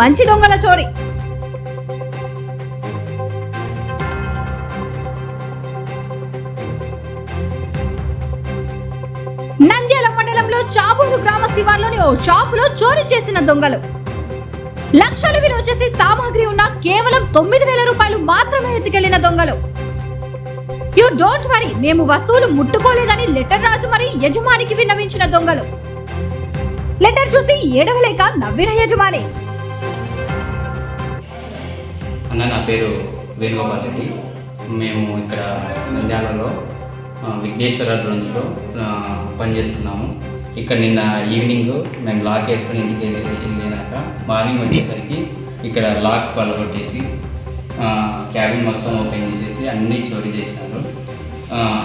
మంచి దొంగల చోరీ. నంద్యాల మండలంలో చాబూరు గ్రామ శివార్లోని ఓ షాపులో చోరీ చేసిన దొంగలు. లక్షలు విలువ చేసి సామాగ్రి ఉన్న కేవలం 9,000 రూపాయలు మాత్రమే ఎత్తుకెళ్లిన దొంగలు. యు డోంట్ వరీ, మేము వస్తువులు ముట్టుకోలేదని లెటర్ రాసి మరీ యజమానికి విన్నవించిన దొంగలు. లెటర్ చూసి ఏడవలేక నవ్విన యజమాని. అన్న, నా పేరు వేణుగోపాల్ రెడ్డి. మేము ఇక్కడ నంద్యాలలో విఘ్నేశ్వర డ్రోన్స్లో పనిచేస్తున్నాము. ఇక్కడ నిన్న ఈవినింగ్ మేము లాక్ వేసుకొని ఇంటికి వెళ్ళినాక మార్నింగ్ వచ్చేసరికి ఇక్కడ లాక్ పగలగొట్టేసి క్యాబిన్ మొత్తం ఓపెన్ చేసేసి అన్నీ చోరీ చేసినారు.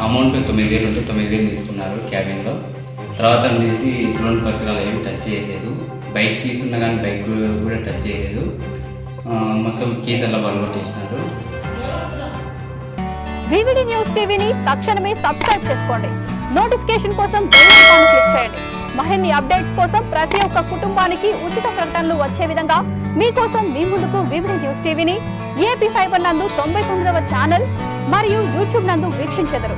అమౌంట్ 9,000 ఉంటే 9,000 తీసుకున్నారు క్యాబిన్లో. తర్వాత తీసి డ్రోన్ పరికరాలు ఏమి టచ్ చేయలేదు. బైక్ కీస్ ఉన్నా కానీ బైక్ కూడా టచ్ చేయలేదు. మొత్తం కీస్ అలా పగలగొట్టేసినారు. వివిడి న్యూస్ టీవీని తక్షణమే సబ్స్క్రైబ్ చేసుకోండి. నోటిఫికేషన్ కోసం బెల్ ఐకాన్ క్లిక్ చేయండి. మరిన్ని అప్డేట్స్ కోసం ప్రతి ఒక్క కుటుంబానికి ఉచిత ప్రకటనలు వచ్చే విధంగా మీకోసం మీ ముందుకు వివిడి న్యూస్ టీవీని AP5 నందు 99వ ఛానల్ మరియు యూట్యూబ్ నందు వీక్షించెదరు.